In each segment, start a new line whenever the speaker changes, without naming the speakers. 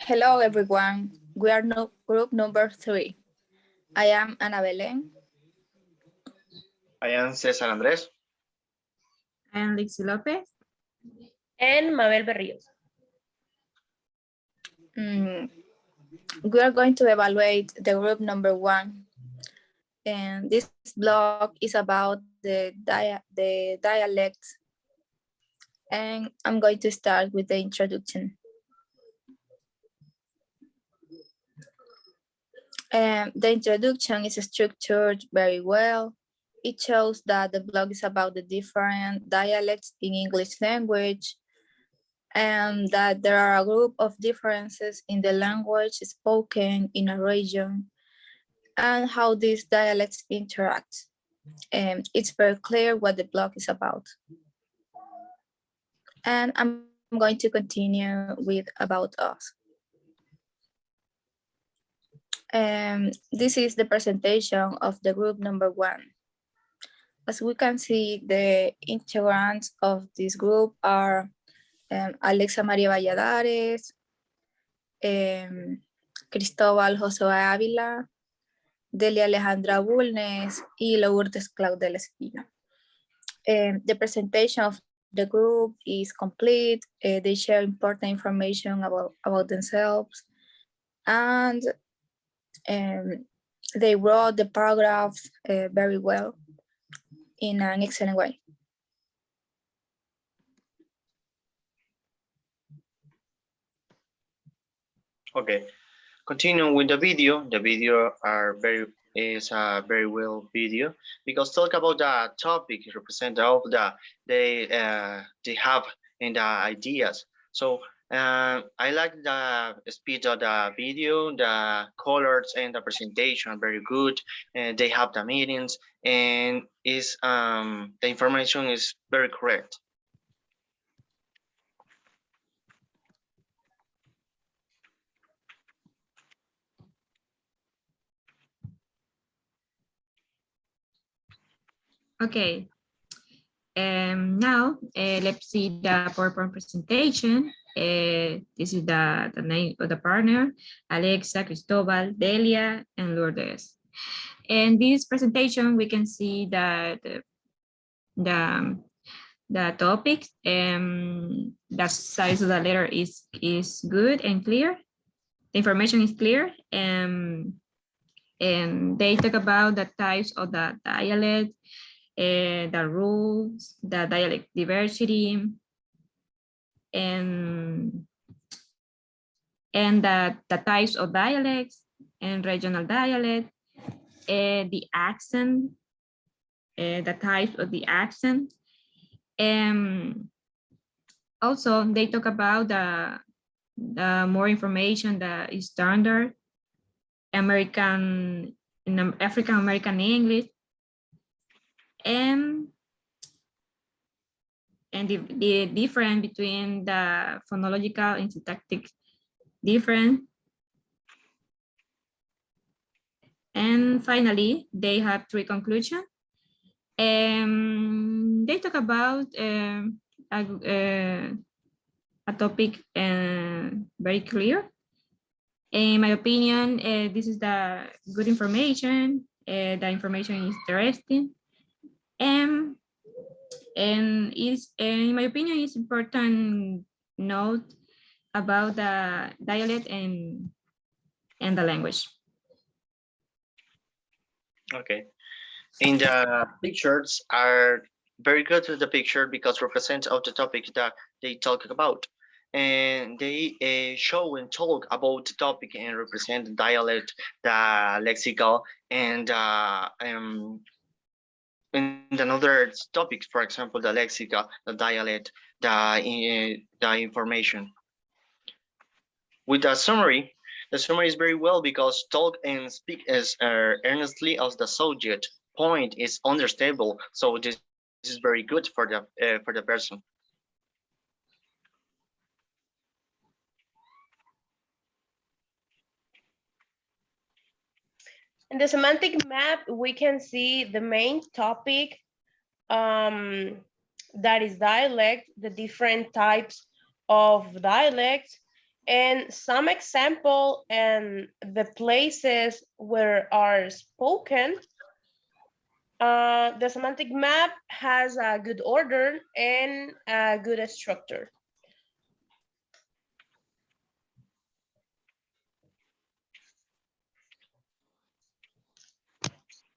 Hello, everyone. We are no, group number 3. I am Ana Belén.
I am César Andrés.
I am Lixi Lopez.
And Mabel Berrios.
We are going to evaluate the group number 1. And this blog is about the dialects. And I'm going to start with the introduction. The introduction is structured very well. It shows that the blog is about the different dialects in English language and that there are a group of differences in the language spoken in a region and how these dialects interact. It's very clear what the blog is about. And I'm going to continue with About Us. This is the presentation of the group number 1. As we can see, the integrants of this group are Alexa María Valladares, Cristóbal Josué Ávila, Delia Alejandra Bulnes, y Lourdes Claudel Espino. The presentation of the group is complete. They share important information about themselves, and they wrote the paragraphs very well in an excellent way.
Okay, continuing with the video. The video is a very well video because talk about the topic represent of they have in the ideas. So I like the speed of the video, the colors and the presentation very good, and they have the meetings and is the information is very correct.
Okay. Now let's see the PowerPoint presentation. This is the name of the partner, Alexa, Cristobal, Delia, and Lourdes. In this presentation, we can see that the topics, the size of the letter is good and clear. The information is clear, and they talk about the types of the dialect, the rules, the dialect diversity, and the types of dialects and regional dialect, the accent, the types of the accent. Also, they talk about the more information that is standard American, African American English, and the difference between the phonological and syntactic difference. And finally, they have 3 conclusions. They talk about a topic very clear. In my opinion, this is the good information. The information is interesting. And is, in my opinion, it's important note about the dialect and the language.
Okay, and the pictures are very good to the picture because represent of the topic that they talk about, and they show and talk about the topic and represent the dialect, the lexical, and another topics, for example, the lexical, the dialect, the information. With the summary is very well because talk and speak as earnestly as the subject point is understandable. So this is very good for the person.
In the semantic map, we can see the main topic that is dialect, the different types of dialects, and some example and the places where are spoken. The semantic map has a good order and a good structure.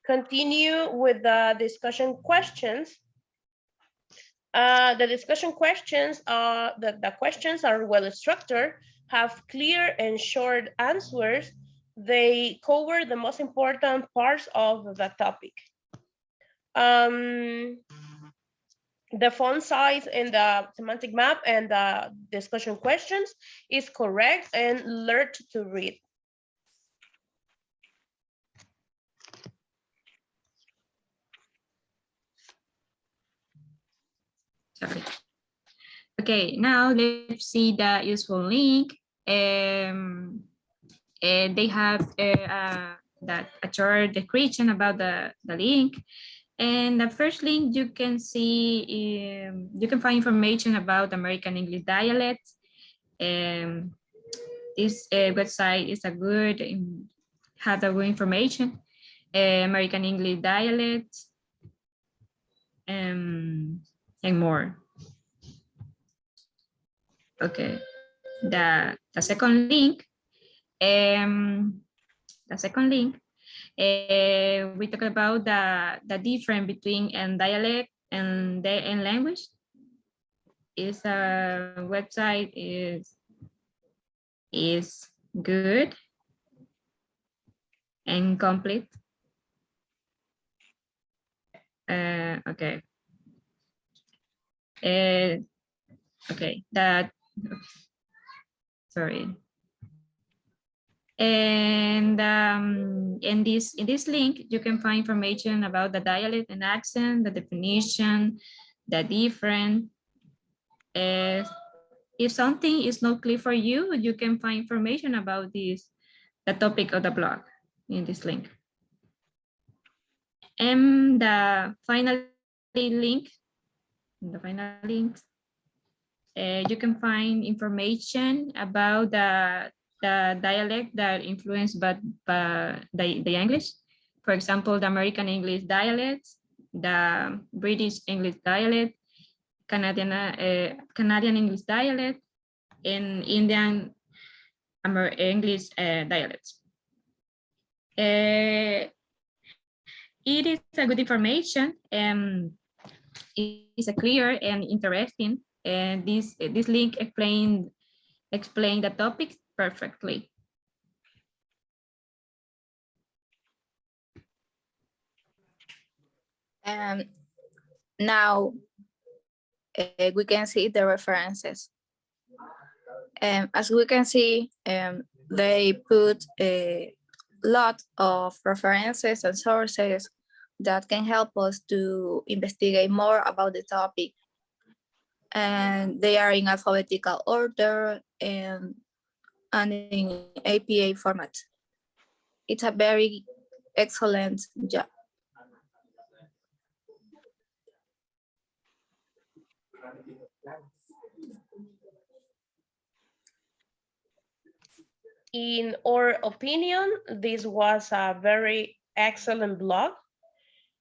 Continue with the discussion questions. The discussion questions are the questions are well structured, have clear and short answers. They cover the most important parts of the topic. The font size in the semantic map and the discussion questions is correct and learned to read.
Sorry. Okay, now let's see the useful link. They have a short description about the link. And the first link you can see, you can find information about American English dialect. This website is a good, have a good information. American English dialect, and more. Okay, the second link, we talk about the difference between dialect and language. Is a website is good and complete. Okay. Okay, sorry. And in this link, you can find information about the dialect and accent, the definition, the different. If something is not clear for you, you can find information about the topic of the blog in this link. And the final link, you can find information about the dialect that influenced by the English. For example, the American English dialect, the British English dialect, Canadian English dialect, and Indian English dialects. It is a good information, and it is a clear and interesting. And this link explain the topic perfectly.
Now we can see the references. As we can see, they put a lot of references and sources that can help us to investigate more about the topic. And they are in alphabetical order and in APA format. It's a very excellent job.
In our opinion, this was a very excellent blog,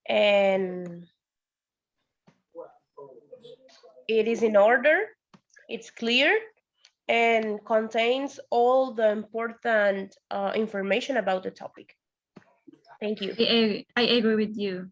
and it is in order, it's clear, and contains all the important information about the topic. Thank you.
I agree with you.